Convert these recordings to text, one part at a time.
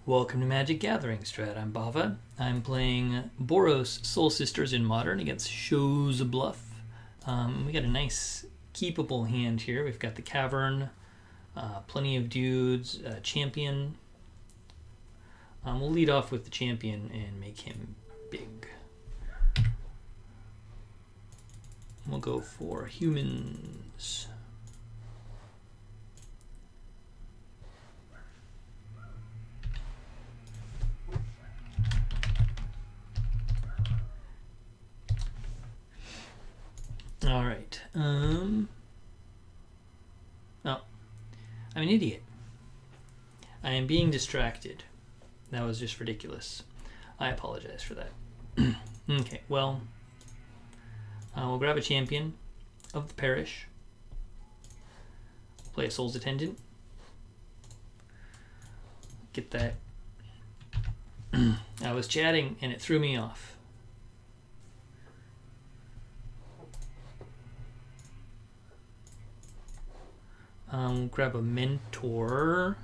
Welcome to Magic Gathering Strat. I'm Bava. I'm playing Boros Soul Sisters in Modern against Shows Bluff. We got a nice keepable hand here. We've got the Cavern, plenty of dudes, Champion. We'll lead off with the Champion and make him big. We'll go for humans. All right. Oh, I'm an idiot. I am being distracted. That was just ridiculous. I apologize for that. Okay, well, we'll grab a champion of the parish. Play a Soul's Attendant. Get that. I was chatting and it threw me off. Grab a mentor.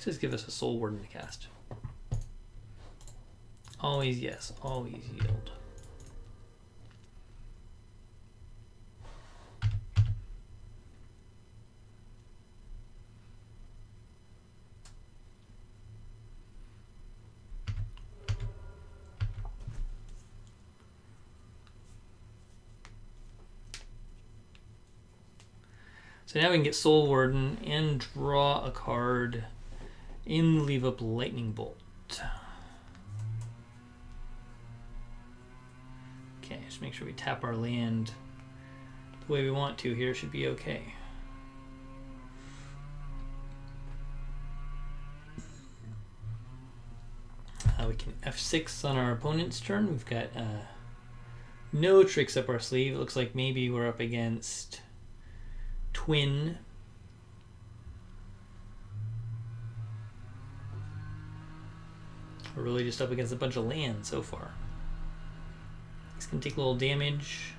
Just give us a Soul Warden to cast. Always yes, always yield. So now we can get Soul Warden and draw a card and leave up Lightning Bolt. Okay, just make sure we tap our land the way we want to here. Should be okay. We can F6 on our opponent's turn. We've got no tricks up our sleeve. It looks like maybe we're up against Twin. We're really just up against a bunch of land so far. He's going to take a little damage.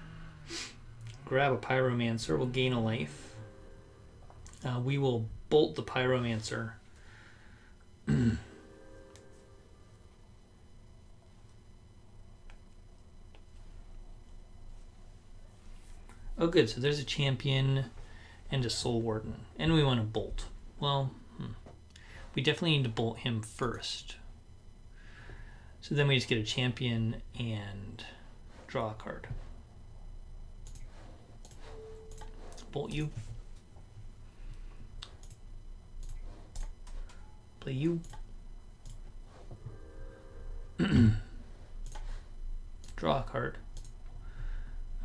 Grab a Pyromancer. We'll gain a life. We will bolt the Pyromancer. Oh good, so there's a champion and a Soul Warden. And we want to bolt. Well, we definitely need to bolt him first. So then we just get a champion and draw a card. Bolt you. Play you. Draw a card.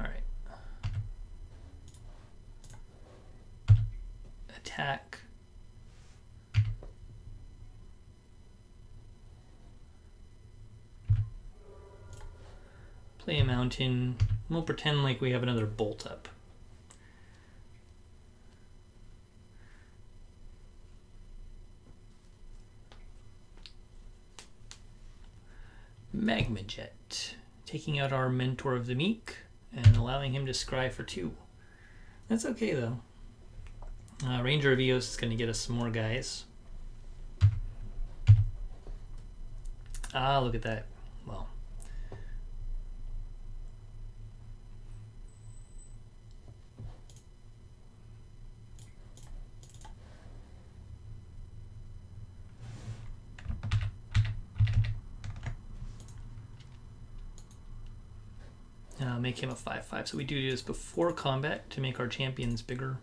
Alright. Attack. Play a mountain. We'll pretend like we have another bolt up. Magma Jet. Taking out our Mentor of the Meek and allowing him to scry for 2. That's okay though. Ranger of Eos is going to get us some more guys. Ah, look at that. Well. Make him a 5/5. So we do this before combat to make our champions bigger.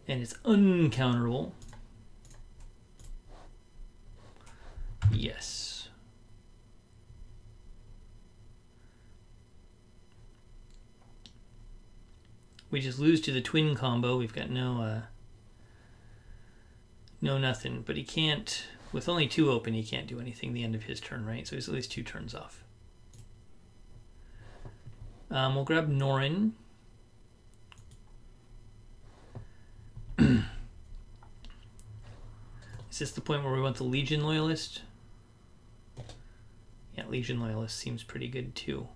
And it's uncounterable. Yes. We just lose to the twin combo. We've got no nothing. But he can't, with only 2 open, he can't do anything the end of his turn, right? So he's at least 2 turns off. We'll grab Norin. Is this the point where we want the Legion Loyalist? Yeah, Legion Loyalist seems pretty good too.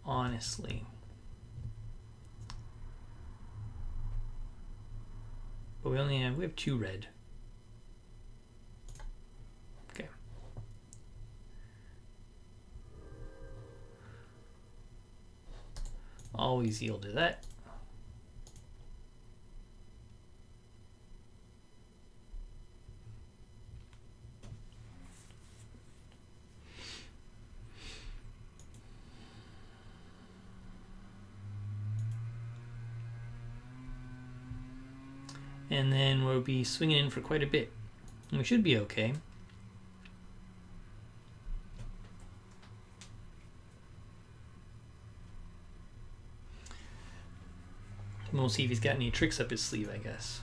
Honestly. But we have 2 red. Always yield to that. And then we'll be swinging in for quite a bit. We should be okay. And we'll see if he's got any tricks up his sleeve, I guess.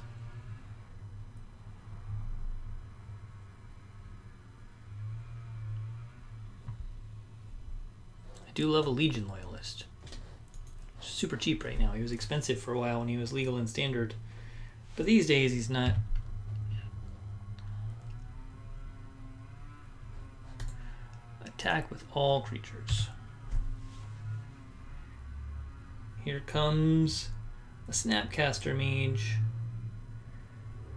I do love a Legion Loyalist. Super cheap right now. He was expensive for a while when he was legal and standard. But these days he's not. Attack with all creatures. Here comes a Snapcaster Mage.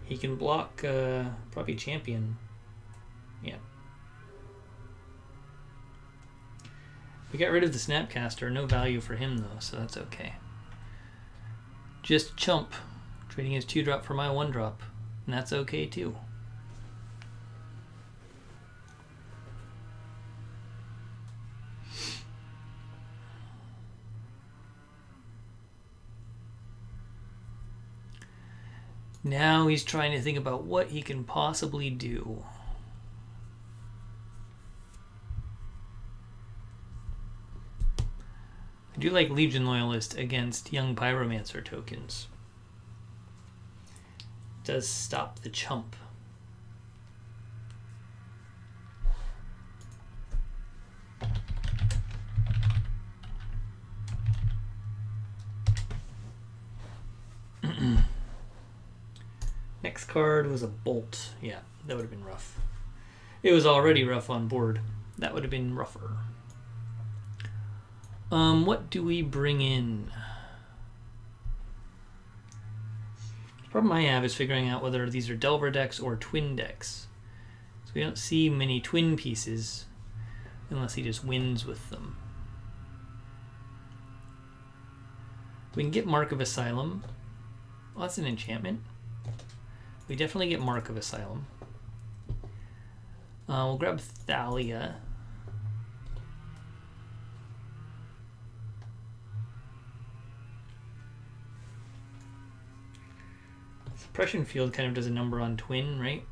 He can block probably Champion. Yeah. We got rid of the Snapcaster. No value for him though, so that's okay. Just chump. Trading his 2-drop for my 1-drop. And that's okay too. Now he's trying to think about what he can possibly do. I do like Legion Loyalist against young Pyromancer tokens. It does stop the chump. Next card was a Bolt. Yeah, that would have been rough. It was already rough on board. That would have been rougher. What do we bring in? The problem I have is figuring out whether these are Delver decks or twin decks. So we don't see many twin pieces unless he just wins with them. We can get Mark of Asylum. Well, that's an enchantment. We definitely get Mark of Asylum. We'll grab Thalia. Suppression Field kind of does a number on twin, right?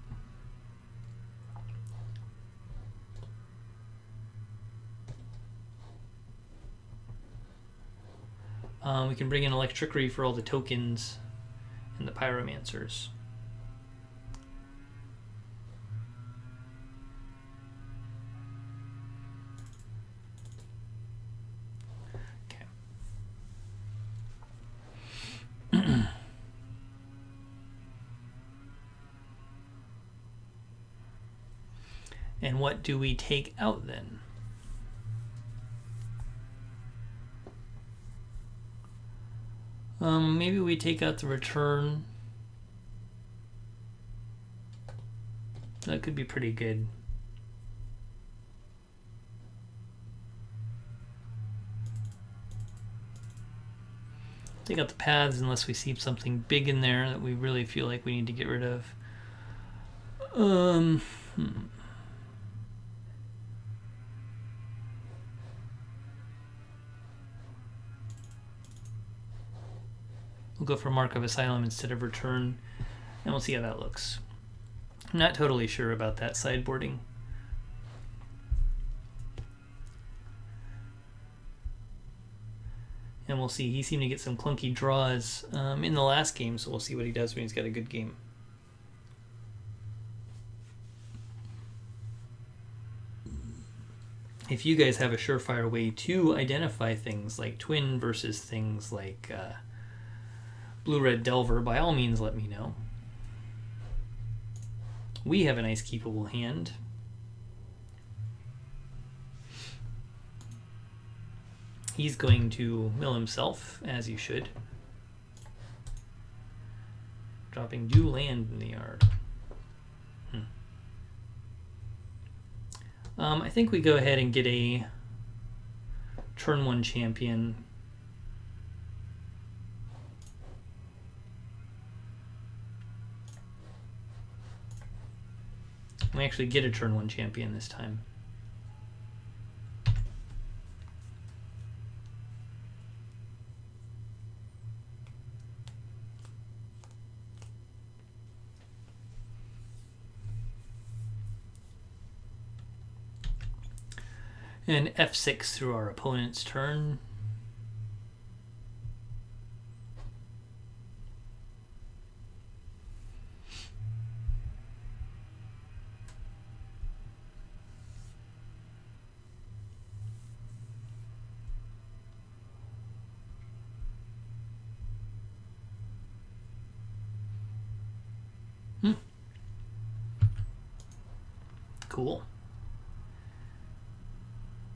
We can bring in Electrickery for all the tokens and the Pyromancers. And what do we take out then? Maybe we take out the return. That could be pretty good. Take out the paths unless we see something big in there that we really feel like we need to get rid of. We'll go for Mark of Asylum instead of Return, and we'll see how that looks. I'm not totally sure about that sideboarding. And we'll see. He seemed to get some clunky draws in the last game, so we'll see what he does when he's got a good game. If you guys have a surefire way to identify things like Twin versus things like Blue-Red Delver, by all means let me know. We have a nice keepable hand. He's going to mill himself, as you should. Dropping 2 land in the yard. I think we go ahead and get a turn 1 champion. We actually get a turn 1 champion this time. And F6 through our opponent's turn. Cool.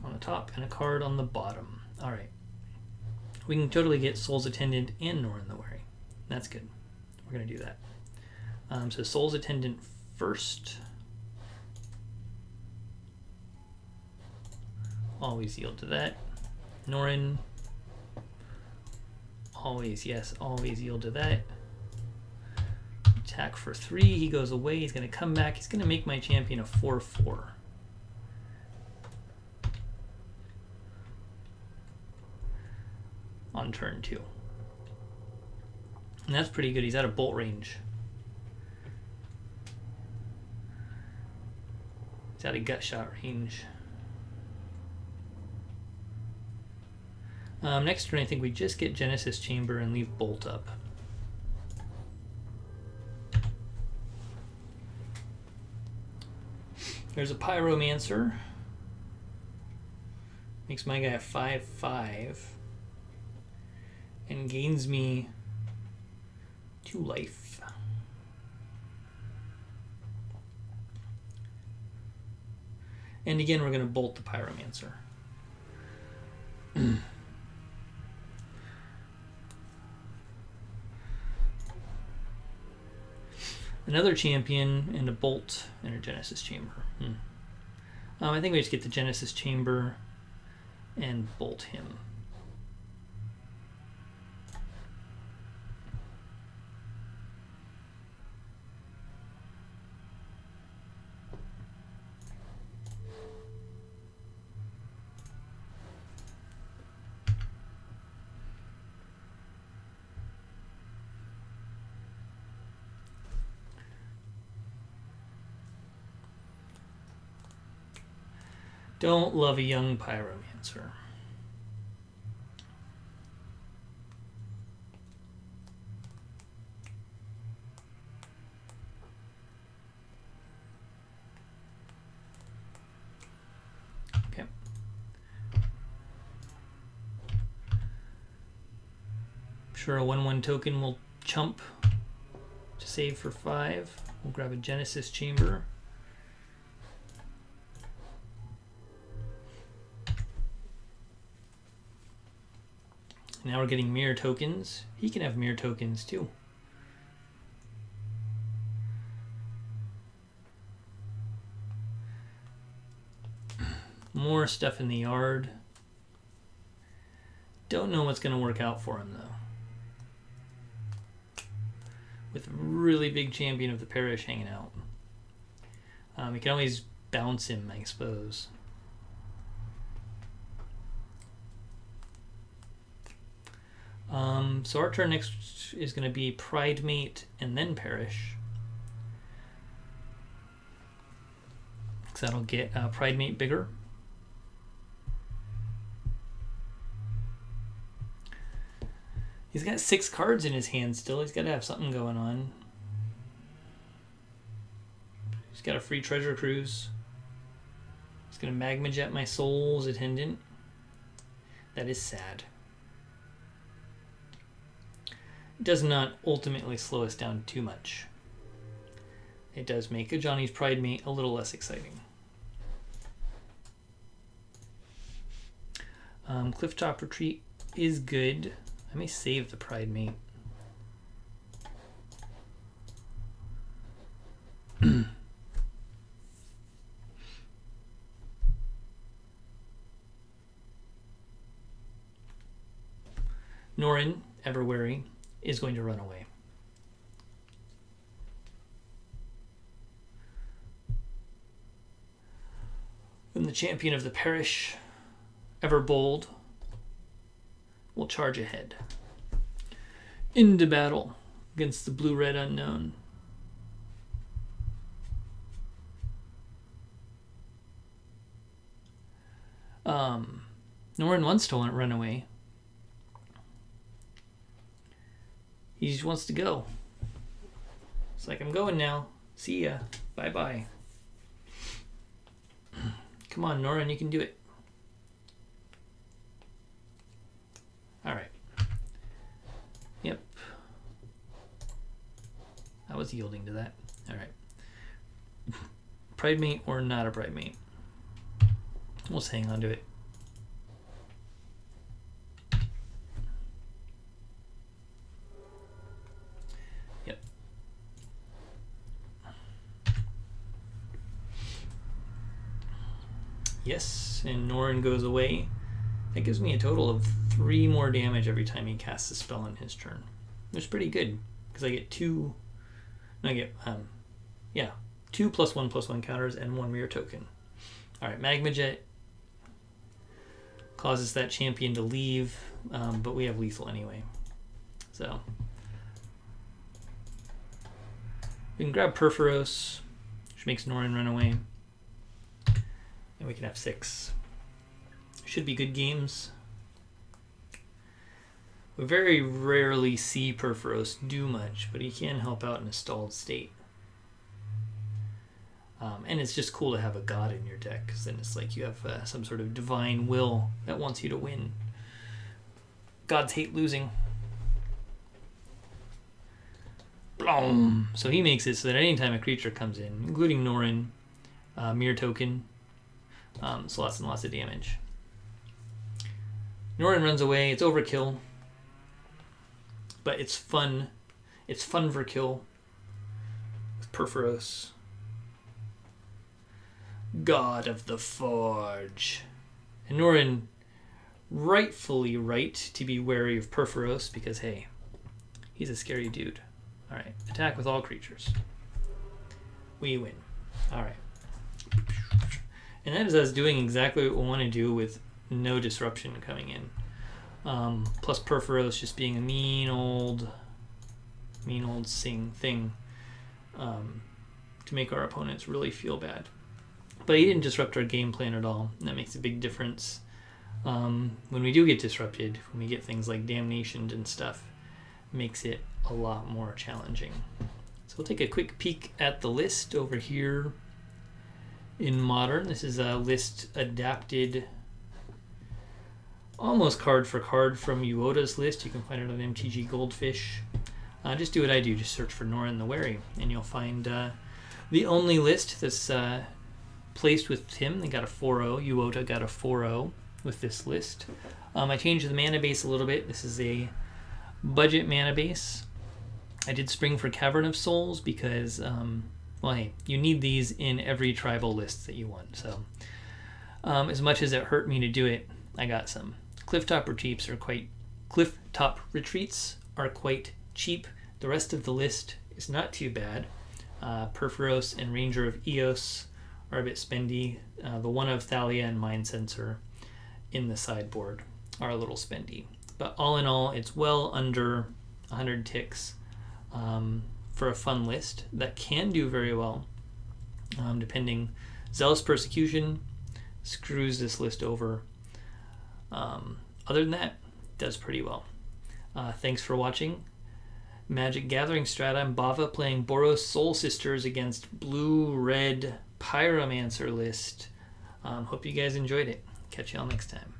On the top and a card on the bottom. All right. We can totally get Soul's Attendant and Norin the Wary. That's good. We're going to do that. So Soul's Attendant first. Always yield to that. Norin. Always, yes, always yield to that. Attack for 3. He goes away. He's going to come back. He's going to make my champion a 4/4. On turn 2. And that's pretty good. He's out of bolt range. He's out of gut shot range. Next turn, I think we just get Genesis Chamber and leave bolt up. There's a Pyromancer. Makes my guy a 5/5. And gains me 2 life. And again, we're going to bolt the Pyromancer. Another champion and a bolt and a Genesis Chamber. I think we just get the Genesis Chamber and bolt him. Don't love a young Pyromancer. Okay. Sure, a 1/1 token will chump to save for 5. We'll grab a Genesis Chamber. Now we're getting mirror tokens. He can have mirror tokens too. More stuff in the yard. Don't know what's going to work out for him though. With a really big champion of the parish hanging out. We can always bounce him, I suppose. So our turn next is going to be Pridemate and then Parish. So that'll get Pridemate bigger. He's got 6 cards in his hand still. He's got to have something going on. He's got a free treasure cruise. He's going to Magma Jet my Soul's Attendant. That is sad. It does not ultimately slow us down too much. It does make a Johnny's Pridemate a little less exciting. Clifftop Retreat is good. I may save the Pridemate. Norin, ever wary, is going to run away. the champion of the parish, ever bold, will charge ahead. Into battle against the blue-red unknown. Norin wants to run away. He just wants to go. It's like, I'm going now. See ya. Bye-bye. Come on, Norin, you can do it. Alright. Yep. I was yielding to that. Alright. Pride mate or not a pride mate? We'll just hang on to it. Yep. Yes, and Norin goes away. That gives me a total of 3 more damage every time he casts a spell on his turn. Which is pretty good, because I get 2... No, I get, yeah, 2 +1/+1 counters and 1 mirror token. Alright, Magma Jet causes that champion to leave, but we have lethal anyway. So we can grab Perforos, which makes Norin run away, and we can have 6. Should be good games. We very rarely see Perforos do much, but he can help out in a stalled state. And it's just cool to have a god in your deck, because then it's like you have some sort of divine will that wants you to win. Gods hate losing. Blom! So he makes it so that anytime a creature comes in, including Norin, mirror token, so lots and lots of damage. Norin runs away. It's overkill, but it's fun. It's fun for kill with Perforos. God of the Forge. And Norin, rightfully right to be wary of Perforos, because hey, he's a scary dude. Alright, attack with all creatures. We win. Alright. And that is us doing exactly what we want to do with no disruption coming in. Plus Perforos just being a mean old thing to make our opponents really feel bad. But he didn't disrupt our game plan at all, and that makes a big difference. When we do get disrupted, when we get things like damnationed and stuff, it makes it a lot more challenging. So we'll take a quick peek at the list over here in Modern. This is a list adapted almost card for card from Uota's list. You can find it on MTG Goldfish. Just do what I do, just search for Norin the Wary, and you'll find the only list that's placed with him. They got a 4-0. Uota got a 4-0 with this list. I changed the mana base a little bit. This is a budget mana base. I did spring for Cavern of Souls because, well, hey, you need these in every tribal list that you want. So, as much as it hurt me to do it, I got some. Clifftop retreats are quite cheap. The rest of the list is not too bad. Perforos and Ranger of Eos are a bit spendy. The one of Thalia and Mind Sensor in the sideboard are a little spendy. But all in all, it's well under 100 ticks for a fun list that can do very well, depending. Zealous Persecution screws this list over. Other than that, it does pretty well. Thanks for watching. Magic Gathering Strata. I'm Bava playing Boros Soul Sisters against blue-red Pyromancer list. Hope you guys enjoyed it. Catch y'all next time.